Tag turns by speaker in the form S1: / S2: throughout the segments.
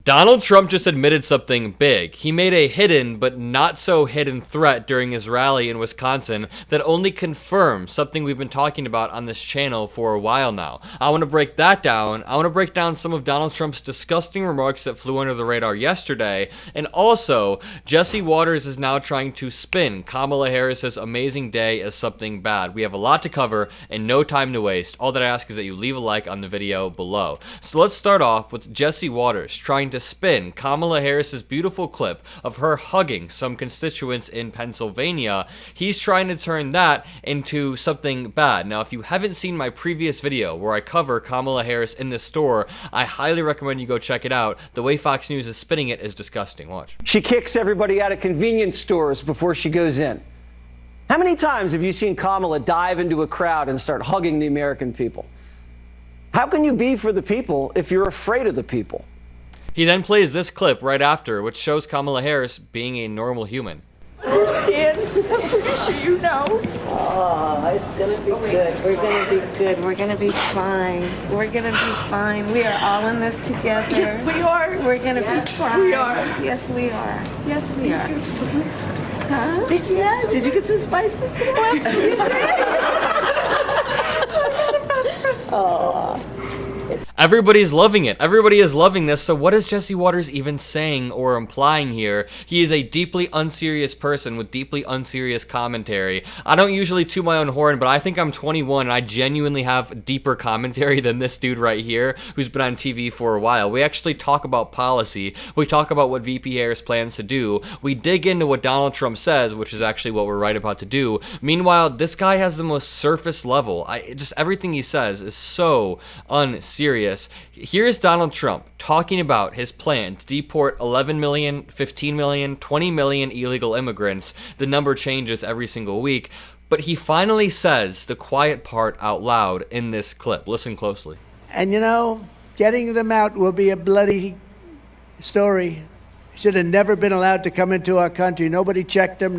S1: Donald Trump just admitted something big. He made a hidden but not so hidden threat during his rally in Wisconsin that only confirms something we've been talking about on this channel for a while now. I want to break that down. I want to break down some of Donald Trump's disgusting remarks that flew under the radar yesterday. And also, Jesse Waters is now trying to spin Kamala Harris's amazing day as something bad. We have a lot to cover and no time to waste. All that I ask is that you leave a like on the video below. So let's start off with Jesse Waters trying to spin Kamala Harris's beautiful clip of her hugging some constituents in Pennsylvania. He's trying to turn that into something bad. Now, if you haven't seen my previous video where I cover Kamala Harris in the store, I highly recommend you go check it out. The way Fox News is spinning it is disgusting. Watch.
S2: She kicks everybody out of convenience stores before she goes in. How many times have you seen Kamala dive into a crowd and start hugging the American people? How can you be for the people if you're afraid of the people?
S1: He then plays this clip right after, which shows Kamala Harris being a normal human.
S3: Understand? I'm pretty sure you know.
S4: Oh, it's gonna be good. We're gonna be good. We're gonna be fine. We're gonna be fine. We are all in this together.
S3: Yes, we are.
S4: We're gonna be fine.
S3: We are.
S4: Yes, we are. Yes, we are.
S3: You're so weird.
S4: Huh?
S3: Yeah.
S4: Did you get some spices?
S3: Oh, absolutely. I'm the best Christmas.
S4: Oh.
S1: Everybody's loving it. Everybody is loving this. So what is Jesse Waters even saying or implying here? He is a deeply unserious person with deeply unserious commentary. I don't usually toot my own horn, but I think I'm 21 and I genuinely have deeper commentary than this dude right here who's been on TV for a while. We actually talk about policy. We talk about what VP Harris plans to do. We dig into what Donald Trump says, which is actually what we're right about to do. Meanwhile, this guy has the most surface level. Just everything he says is so unserious. Here's Donald Trump talking about his plan to deport 11 million, 15 million, 20 million illegal immigrants. The number changes every single week, but he finally says the quiet part out loud in this clip. Listen closely.
S5: And you know, getting them out will be a bloody story. Should have never been allowed to come into our country. Nobody checked them.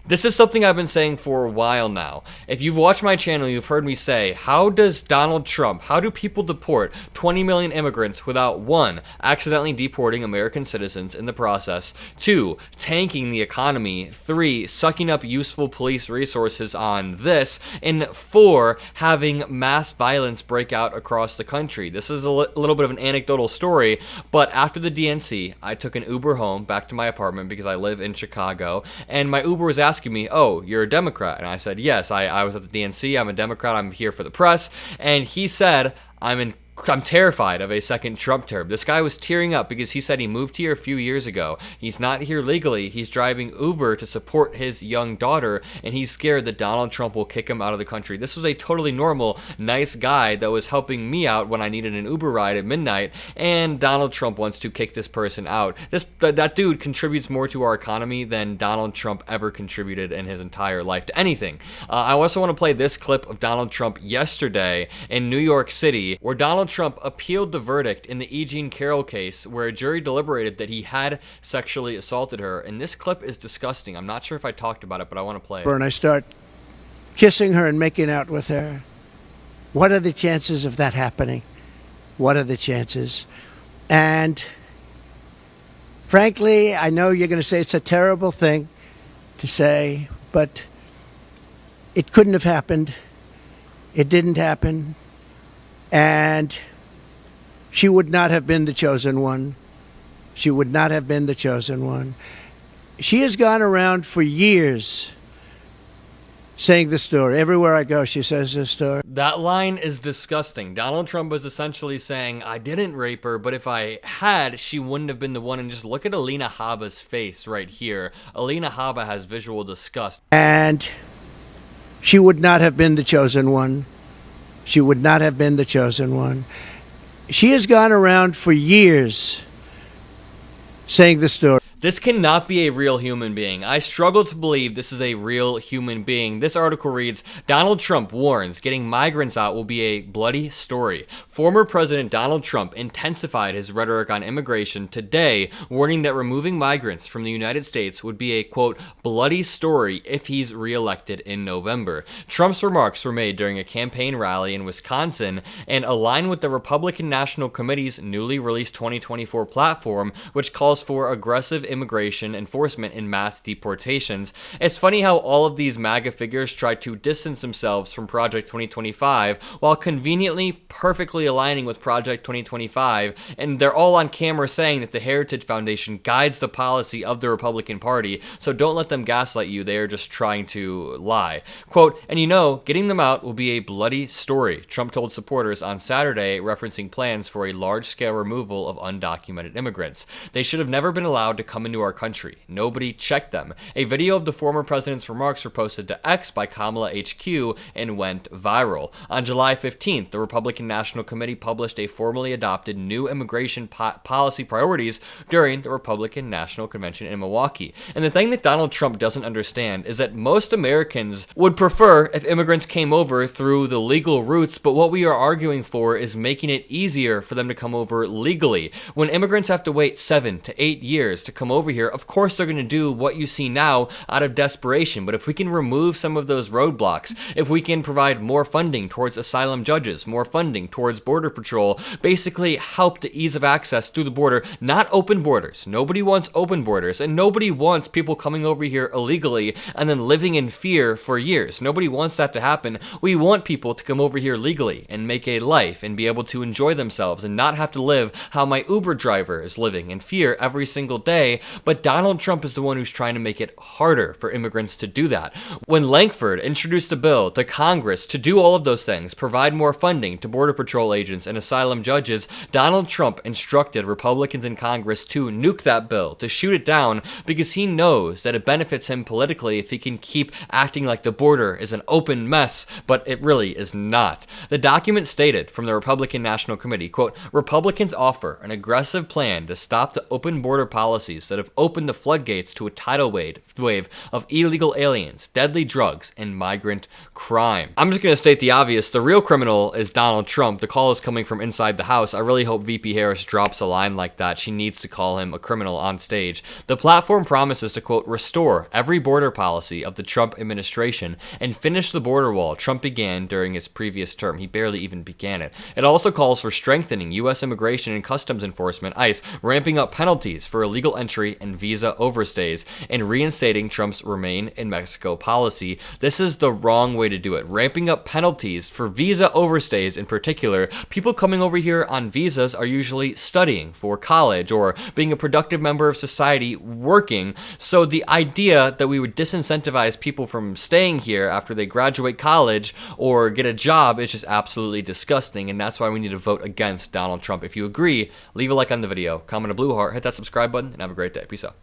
S1: This is something I've been saying for a while now. If you've watched my channel, you've heard me say, how does Donald Trump, how do people deport 20 million immigrants without 1, accidentally deporting American citizens in the process, 2, tanking the economy, 3, sucking up useful police resources on this, and 4, having mass violence break out across the country? This is a little bit of an anecdotal story, but after the DNC, I took an Uber home back to my apartment because I live in Chicago, and my Uber was asking me, oh, you're a Democrat? And I said, yes, I was at the DNC, I'm a Democrat, I'm here for the press. And he said, I'm terrified of a second Trump term. This guy was tearing up because he said he moved here a few years ago. He's not here legally. He's driving Uber to support his young daughter, and he's scared that Donald Trump will kick him out of the country. This was a totally normal, nice guy that was helping me out when I needed an Uber ride at midnight, and Donald Trump wants to kick this person out. That dude contributes more to our economy than Donald Trump ever contributed in his entire life to anything. I also want to play this clip of Donald Trump yesterday in New York City, where Donald Trump appealed the verdict in the E. Jean Carroll case where a jury deliberated that he had sexually assaulted her. And this clip is disgusting. I'm not sure if I talked about it, but I want to play it.
S5: And I start kissing her and making out with her. What are the chances of that happening? What are the chances? And frankly, I know you're going to say it's a terrible thing to say, but it couldn't have happened. It didn't happen. And she would not have been the chosen one. She would not have been the chosen one. She has gone around for years saying the story. Everywhere I go, she says this story.
S1: That line is disgusting. Donald Trump was essentially saying, I didn't rape her, but if I had, she wouldn't have been the one. And just look at Alina Habba's face right here. Alina Habba has visual disgust.
S5: And she would not have been the chosen one. She would not have been the chosen one. She has gone around for years saying the story.
S1: This cannot be a real human being. I struggle to believe this is a real human being. This article reads, Donald Trump warns getting migrants out will be a bloody story. Former President Donald Trump intensified his rhetoric on immigration today, warning that removing migrants from the United States would be a, quote, bloody story if he's reelected in November. Trump's remarks were made during a campaign rally in Wisconsin and align with the Republican National Committee's newly released 2024 platform, which calls for aggressive immigration enforcement and mass deportations. It's funny how all of these MAGA figures try to distance themselves from Project 2025 while conveniently perfectly aligning with Project 2025, and they're all on camera saying that the Heritage Foundation guides the policy of the Republican Party, so don't let them gaslight you. They are just trying to lie. Quote, and you know, getting them out will be a bloody story, Trump told supporters on Saturday, referencing plans for a large-scale removal of undocumented immigrants. They should have never been allowed to come into our country. Nobody checked them. A video of the former president's remarks were posted to X by Kamala HQ and went viral. On July 15th, the Republican National Committee published a formally adopted new immigration policy priorities during the Republican National Convention in Milwaukee. And the thing that Donald Trump doesn't understand is that most Americans would prefer if immigrants came over through the legal routes, but what we are arguing for is making it easier for them to come over legally. When immigrants have to wait 7 to 8 years to come over here, of course they're going to do what you see now out of desperation. But if we can remove some of those roadblocks, if we can provide more funding towards asylum judges, more funding towards Border Patrol, basically help the ease of access through the border, not open borders. Nobody wants open borders, and nobody wants people coming over here illegally and then living in fear for years. Nobody wants that to happen. We want people to come over here legally and make a life and be able to enjoy themselves and not have to live how my Uber driver is living in fear every single day. But Donald Trump is the one who's trying to make it harder for immigrants to do that. When Lankford introduced a bill to Congress to do all of those things, provide more funding to Border Patrol agents and asylum judges, Donald Trump instructed Republicans in Congress to nuke that bill, to shoot it down, because he knows that it benefits him politically if he can keep acting like the border is an open mess, but it really is not. The document stated from the Republican National Committee, quote, Republicans offer an aggressive plan to stop the open border policies that have opened the floodgates to a tidal wave of illegal aliens, deadly drugs, and migrant crime. I'm just going to state the obvious. The real criminal is Donald Trump. The call is coming from inside the House. I really hope VP Harris drops a line like that. She needs to call him a criminal on stage. The platform promises to, quote, restore every border policy of the Trump administration and finish the border wall Trump began during his previous term. He barely even began it. It also calls for strengthening U.S. immigration and customs enforcement, ICE, ramping up penalties for illegal entry and visa overstays, and reinstating Trump's Remain in Mexico policy. This is the wrong way to do it. Ramping up penalties for visa overstays in particular. People coming over here on visas are usually studying for college or being a productive member of society working. So the idea that we would disincentivize people from staying here after they graduate college or get a job is just absolutely disgusting, and that's why we need to vote against Donald Trump. If you agree, leave a like on the video, comment a blue heart, hit that subscribe button, and have a great day. Peace out.